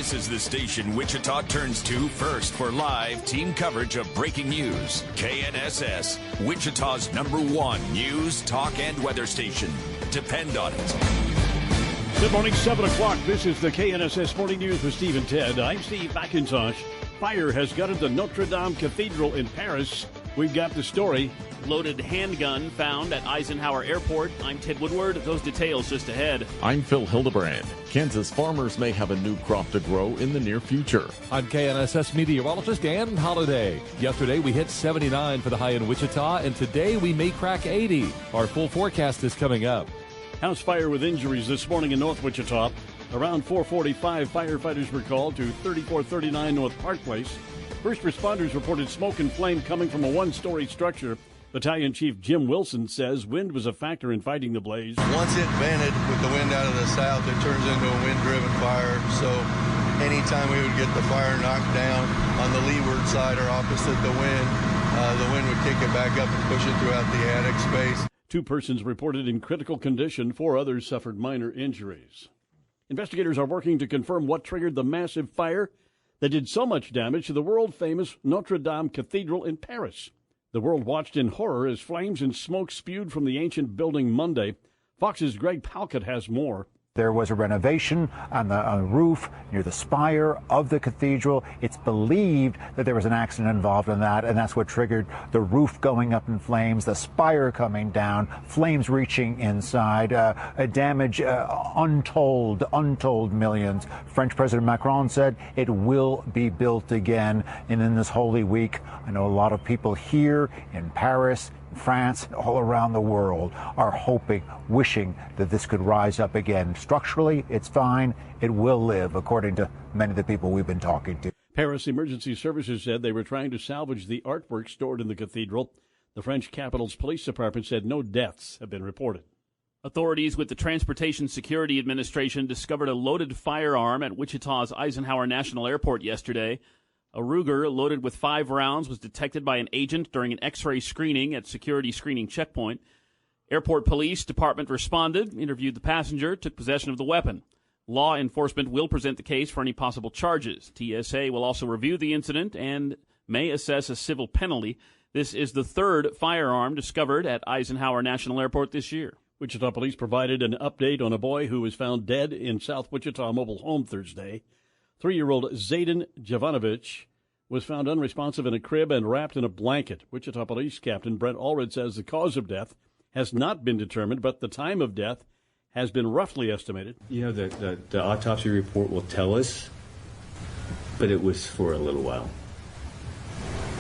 This is the station Wichita turns to first for live team coverage of breaking news. KNSS, Wichita's #1 news, talk, and weather station. Depend on it. Good morning, 7 o'clock. This is the KNSS Morning News with Steve and Ted. I'm Steve McIntosh. Fire has gutted the Notre Dame Cathedral in Paris. We've got the story. Loaded handgun found at Eisenhower Airport. I'm Ted Woodward. Those details just ahead. I'm Phil Hildebrand. Kansas farmers may have a new crop to grow in the near future. I'm KNSS meteorologist Ann Holiday. Yesterday we hit 79 for the high in Wichita, and today we may crack 80. Our full forecast is coming up. House fire with injuries this morning in North Wichita. Around 4:45, firefighters were called to 3439 North Park Place. First responders reported smoke and flame coming from a one-story structure. Battalion Chief Jim Wilson says wind was a factor in fighting the blaze. Once it vented with the wind out of the south, it turns into a wind-driven fire. So anytime we would get the fire knocked down on the leeward side or opposite the wind would kick it back up and push it throughout the attic space. 2 persons reported in critical condition. 4 others suffered minor injuries. Investigators are working to confirm what triggered the massive fire that did so much damage to the world-famous Notre Dame Cathedral in Paris. The world watched in horror as flames and smoke spewed from the ancient building Monday. Fox's Greg Palkett has more. There was a renovation on the roof near the spire of the cathedral. It's believed that there was an accident involved in that, and that's what triggered the roof going up in flames, the spire coming down, flames reaching inside, a damage untold millions. French President Macron said it will be built again. And in this Holy Week, I know a lot of people here in Paris, France, all around the world are hoping, wishing that this could rise up again. Structurally, it's fine. It will live, according to many of the people we've been talking to. Paris Emergency Services said they were trying to salvage the artwork stored in the cathedral. The French capital's police department said no deaths have been reported. Authorities with the Transportation Security Administration discovered a loaded firearm at Wichita's Eisenhower National Airport yesterday. A Ruger loaded with 5 rounds was detected by an agent during an X-ray screening at security screening checkpoint. Airport Police Department responded, interviewed the passenger, took possession of the weapon. Law enforcement will present the case for any possible charges. TSA will also review the incident and may assess a civil penalty. This is the 3rd firearm discovered at Eisenhower National Airport this year. Wichita police provided an update on a boy who was found dead in South Wichita mobile home Thursday. 3-year-old Zayden Jovanovich was found unresponsive in a crib and wrapped in a blanket. Wichita Police Captain Brent Allred says the cause of death has not been determined, but the time of death has been roughly estimated. You know, the autopsy report will tell us, but it was for a little while.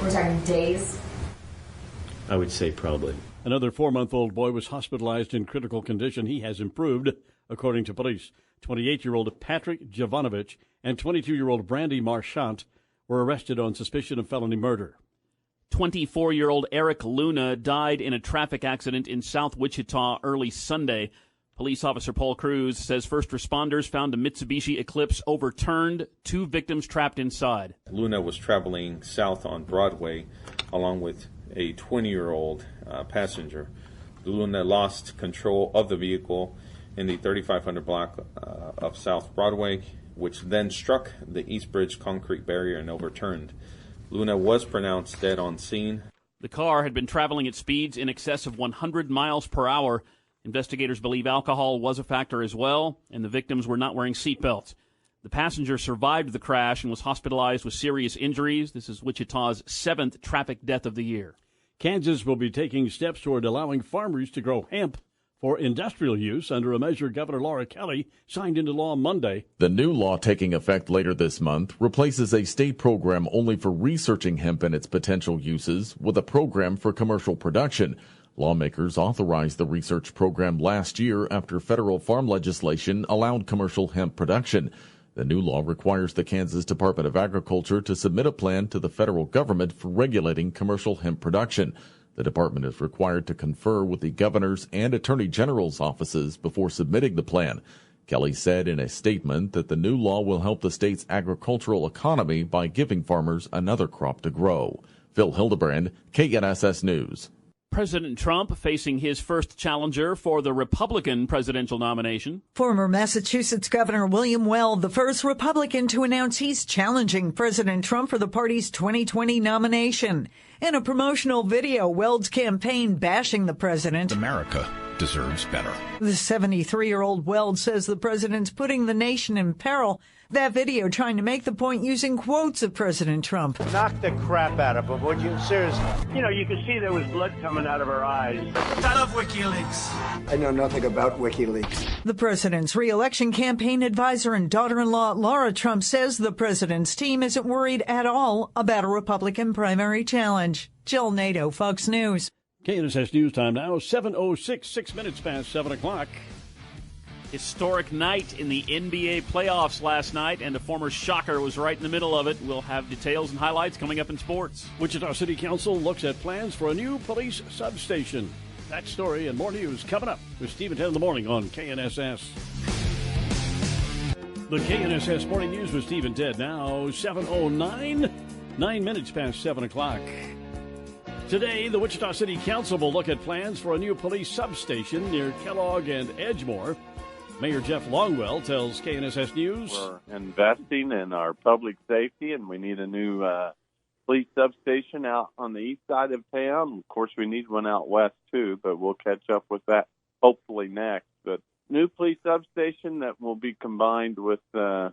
We're talking days? I would say probably. Another 4-month-old boy was hospitalized in critical condition. He has improved, according to police. 28-year-old Patrick Jovanovich and 22-year-old Brandy Marchant were arrested on suspicion of felony murder. 24-year-old Eric Luna died in a traffic accident in South Wichita early Sunday. Police officer Paul Cruz says first responders found a Mitsubishi Eclipse overturned, 2 victims trapped inside. Luna was traveling south on Broadway along with a 20-year-old passenger. Luna lost control of the vehicle in the 3500 block of South Broadway, which then struck the East Bridge concrete barrier and overturned. Luna was pronounced dead on scene. The car had been traveling at speeds in excess of 100 miles per hour. Investigators believe alcohol was a factor as well, and the victims were not wearing seatbelts. The passenger survived the crash and was hospitalized with serious injuries. This is Wichita's 7th traffic death of the year. Kansas will be taking steps toward allowing farmers to grow hemp for industrial use under a measure Governor Laura Kelly signed into law Monday. The new law taking effect later this month replaces a state program only for researching hemp and its potential uses with a program for commercial production. Lawmakers authorized the research program last year after federal farm legislation allowed commercial hemp production. The new law requires the Kansas Department of Agriculture to submit a plan to the federal government for regulating commercial hemp production. The department is required to confer with the governor's and attorney general's offices before submitting the plan. Kelly said in a statement that the new law will help the state's agricultural economy by giving farmers another crop to grow. Phil Hildebrand, KNSS News. President Trump facing his first challenger for the Republican presidential nomination. Former Massachusetts Governor William Weld, the first Republican to announce he's challenging President Trump for the party's 2020 nomination. In a promotional video, Weld's campaign bashing the president. America deserves better. The 73-year-old Weld says the president's putting the nation in peril. That video trying to make the point using quotes of President Trump. Knock the crap out of him, would you? Seriously. You know, you could see there was blood coming out of her eyes. I love WikiLeaks. I know nothing about WikiLeaks. The president's re-election campaign advisor and daughter-in-law Laura Trump says the president's team isn't worried at all about a Republican primary challenge. Jill Nato, Fox News. KNSS News Time now, 7:06, 6 minutes past 7 o'clock. Historic night in the NBA playoffs last night, and a former Shocker was right in the middle of it. We'll have details and highlights coming up in sports. Wichita City Council looks at plans for a new police substation. That story and more news coming up with Steve at 10 in the morning on KNSS. The KNSS Morning News with Steve and Ted now, 7:09, 9 minutes past 7 o'clock. Today, the Wichita City Council will look at plans for a new police substation near Kellogg and Edgemore. Mayor Jeff Longwell tells KNSS News. We're investing in our public safety, and we need a new police substation out on the east side of town. Of course, we need one out west, too, but we'll catch up with that hopefully next. But new police substation that will be combined with, I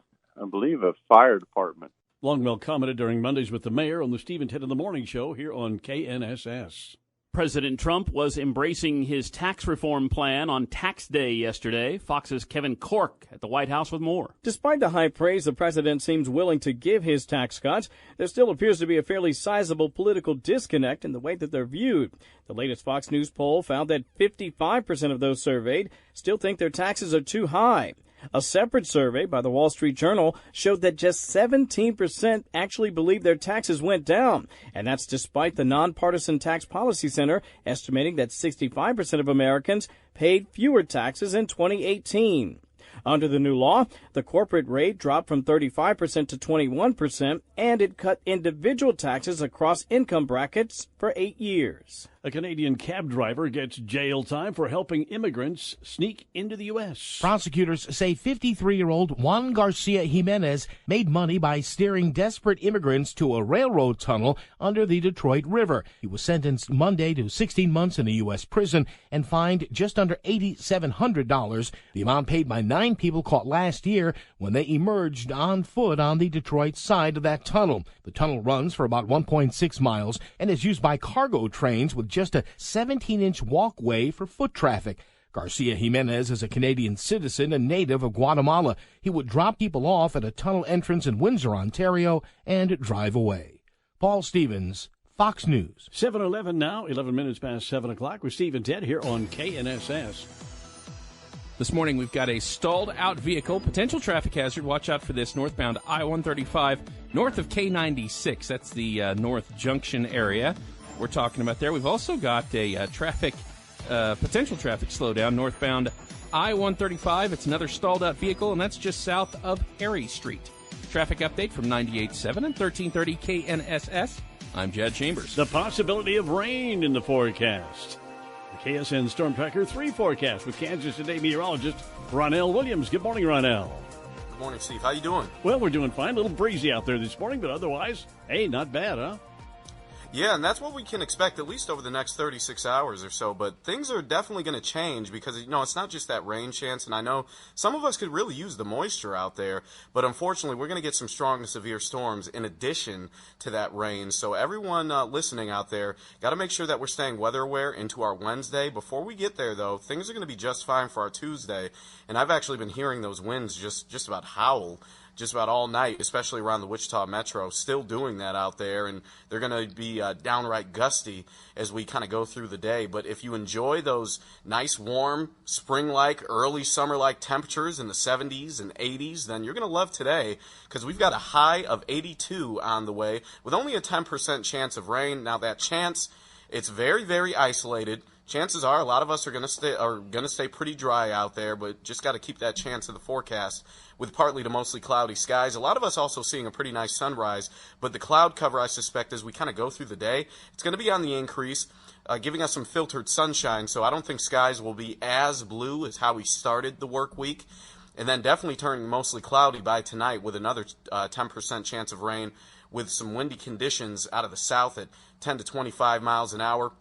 believe, a fire department. Longwell commented during Mondays with the mayor on the Steve and Ted in the Morning Show here on KNSS. President Trump was embracing his tax reform plan on Tax Day yesterday. Fox's Kevin Cork at the White House with more. Despite the high praise the president seems willing to give his tax cuts, there still appears to be a fairly sizable political disconnect in the way that they're viewed. The latest Fox News poll found that 55% of those surveyed still think their taxes are too high. A separate survey by the Wall Street Journal showed that just 17% actually believe their taxes went down, and that's despite the Nonpartisan Tax Policy Center estimating that 65% of Americans paid fewer taxes in 2018. Under the new law, the corporate rate dropped from 35% to 21%, and it cut individual taxes across income brackets for 8 years. A Canadian cab driver gets jail time for helping immigrants sneak into the U.S. Prosecutors say 53-year-old Juan Garcia Jimenez made money by steering desperate immigrants to a railroad tunnel under the Detroit River. He was sentenced Monday to 16 months in a U.S. prison and fined just under $8,700, the amount paid by 9 people caught last year when they emerged on foot on the Detroit side of that tunnel. The tunnel runs for about 1.6 miles and is used by cargo trains with just a 17-inch walkway for foot traffic. Garcia Jimenez is a Canadian citizen and native of Guatemala. He would drop people off at a tunnel entrance in Windsor, Ontario, and drive away. Paul Stevens, Fox News. 7:11 now, 11 minutes past 7 o'clock with Steve and Ted here on KNSS. This morning we've got a stalled-out vehicle, potential traffic hazard. Watch out for this northbound I-135, north of K96. That's the North Junction area we're talking about there. We've also got a potential traffic slowdown northbound I-135. It's another stalled-out vehicle, and that's just south of Harry Street. Traffic update from 98.7 and 1330 KNSS. I'm Jed Chambers. The possibility of rain in the forecast. The KSN Storm Tracker 3 forecast with Kansas Today meteorologist Ronell Williams. Good morning, Ronell. Good morning, Steve. How you doing? Well, we're doing fine. A little breezy out there this morning, but otherwise, hey, not bad, huh? Yeah, and that's what we can expect at least over the next 36 hours or so. But things are definitely going to change because, you know, it's not just that rain chance. And I know some of us could really use the moisture out there. But unfortunately, we're going to get some strong to severe storms in addition to that rain. So everyone listening out there, got to make sure that we're staying weather aware into our Wednesday. Before we get there, though, things are going to be just fine for our Tuesday. And I've actually been hearing those winds just about howl just about all night, especially around the Wichita Metro, still doing that out there, and they're going to be downright gusty as we kind of go through the day. But if you enjoy those nice, warm, spring-like, early summer-like temperatures in the 70s and 80s, then you're going to love today because we've got a high of 82 on the way with only a 10% chance of rain. Now, that chance, it's very, very isolated. chances are a lot of us are going to stay pretty dry out there, but just got to keep that chance of the forecast with partly to mostly cloudy skies. A lot of us also seeing a pretty nice sunrise, but the cloud cover, I suspect, as we kind of go through the day, it's going to be on the increase, giving us some filtered sunshine, so I don't think skies will be as blue as how we started the work week, and then definitely turning mostly cloudy by tonight with another 10% chance of rain with some windy conditions out of the south at 10 to 25 miles an hour.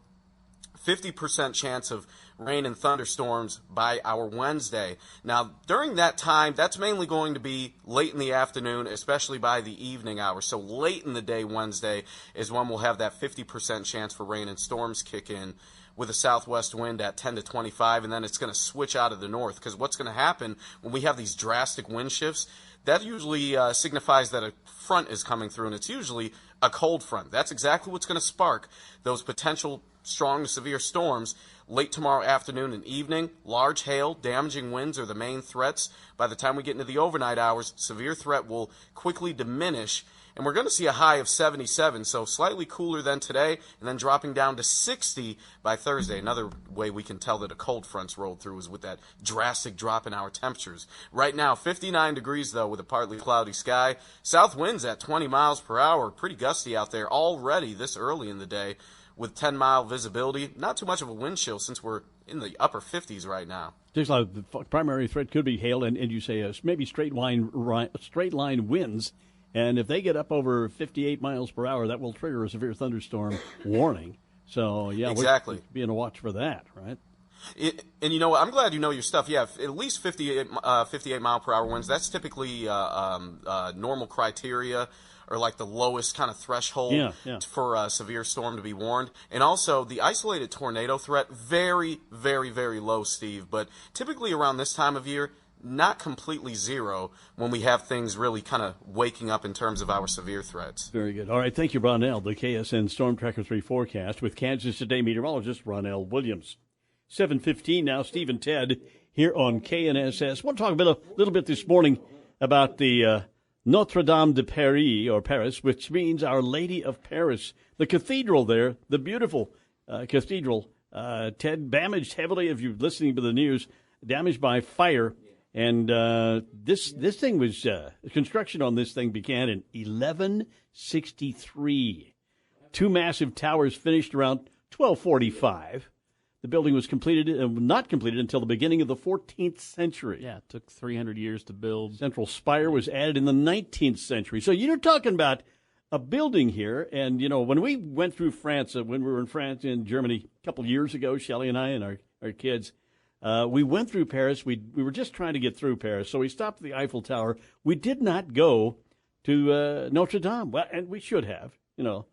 50% chance of rain and thunderstorms by our Wednesday. Now, during that time, that's mainly going to be late in the afternoon, especially by the evening hours. So late in the day Wednesday is when we'll have that 50% chance for rain and storms kick in with a southwest wind at 10 to 25, and then it's going to switch out of the north, because what's going to happen when we have these drastic wind shifts, that usually signifies that a front is coming through, and it's usually a cold front. That's exactly what's going to spark those potential strong to severe storms late tomorrow afternoon and evening. Large hail, damaging winds are the main threats. By the time we get into the overnight hours, severe threat will quickly diminish, and we're going to see a high of 77, so slightly cooler than today, and then dropping down to 60 by Thursday. Another way we can tell that a cold front's rolled through is with that drastic drop in our temperatures. Right now, 59 degrees, though, with a partly cloudy sky. South winds at 20 miles per hour. Pretty gusty out there already this early in the day with 10-mile visibility. Not too much of a wind chill since we're in the upper 50s right now. Just like the primary threat could be hail, and you say maybe straight line winds. And if they get up over 58 miles per hour, that will trigger a severe thunderstorm warning. So, yeah, exactly. We're being a watch for that, right? And you know what? I'm glad you know your stuff. Yeah, at least 58 mile per hour winds. That's typically normal criteria, or like the lowest kind of threshold for a severe storm to be warned. And also the isolated tornado threat, very, very, very low, Steve. But typically around this time of year, not completely zero when we have things really kind of waking up in terms of our severe threats. Very good. All right, thank you, Ronell. The KSN Storm Tracker 3 forecast with Kansas Today meteorologist Ronell Williams. 7:15 now, Steve and Ted here on KNSS. I want to talk a little bit this morning about the Notre Dame de Paris, or Paris, which means Our Lady of Paris. The cathedral there, the beautiful cathedral, Ted, damaged heavily, if you're listening to the news, damaged by fire. And this thing was, construction on this thing began in 1163. Two massive towers finished around 1245. The building was not completed until the beginning of the 14th century. Yeah, it took 300 years to build. Central spire was added in the 19th century. So you're talking about a building here. And, you know, when we went through France, when we were in France and Germany a couple years ago, Shelley and I and our kids, we went through Paris. We were just trying to get through Paris, so we stopped at the Eiffel Tower. We did not go to Notre Dame, well, and we should have. You know,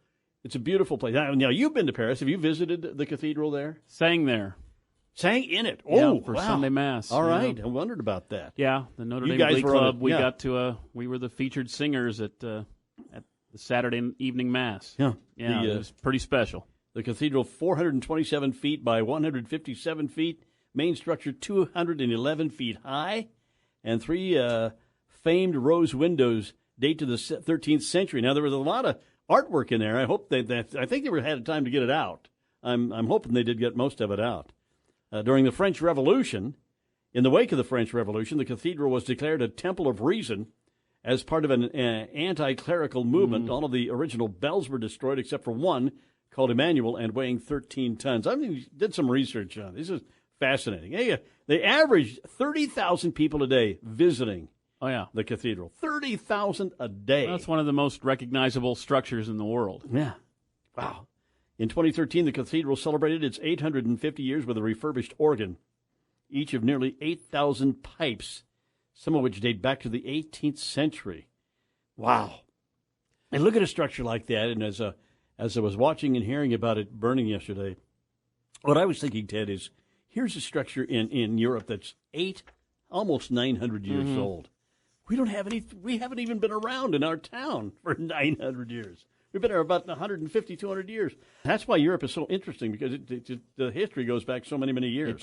it's a beautiful place. Now, you've been to Paris. Have you visited the cathedral there? Sang there. Sang in it. Oh, for wow. Sunday Mass. All right. I wondered about that. Yeah, the Notre Dame Glee Club. We got to. We were the featured singers at the Saturday evening Mass. Yeah, it was pretty special. The cathedral, 427 feet by 157 feet. Main structure 211 feet high, and three famed rose windows date to the 13th century. Now, there was a lot of artwork in there. I hope I think they had time to get it out. I'm hoping they did get most of it out. During the French Revolution, in the wake of the French Revolution, the cathedral was declared a temple of reason as part of an anti-clerical movement. All of the original bells were destroyed except for one called Emmanuel and weighing 13 tons. I did some research on this. Is fascinating. They averaged 30,000 people a day visiting the cathedral. 30,000 a day. Well, that's one of the most recognizable structures in the world. Yeah. Wow. In 2013, the cathedral celebrated its 850 years with a refurbished organ, each of nearly 8,000 pipes, some of which date back to the 18th century. Wow. And look at a structure like that, and as I was watching and hearing about it burning yesterday, what I was thinking, Ted, is here's a structure in Europe that's almost 900 years old. We haven't even been around in our town for 900 years. We've been there about 150, 200 years. That's why Europe is so interesting, because the history goes back so many, many years.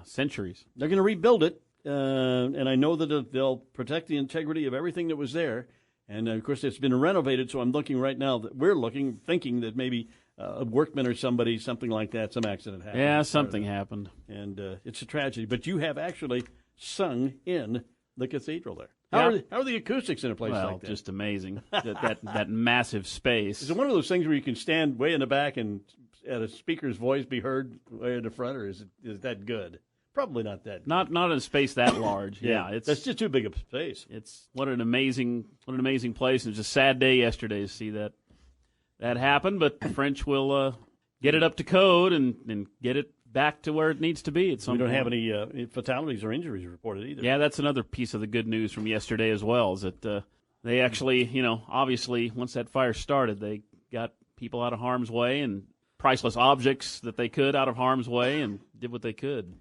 Centuries. They're going to rebuild it, and I know that they'll protect the integrity of everything that was there. And, of course, it's been renovated, so I'm looking right now that thinking that maybe a workman or something like that, some accident happened. Yeah, something happened. And it's a tragedy. But you have actually sung in the cathedral there. How are the acoustics in a place like that? Just amazing. that massive space. Is it one of those things where you can stand way in the back and at a speaker's voice be heard way in the front, or is that good? Probably not that good. Not in a space that large. That's just too big a space. It's what an amazing place. It was a sad day yesterday to see that happen, but the French will get it up to code and get it back to where it needs to be at some point. We don't have any fatalities or injuries reported either. Yeah, that's another piece of the good news from yesterday as well, is that they actually, obviously, once that fire started, they got people out of harm's way and priceless objects that they could out of harm's way and did what they could.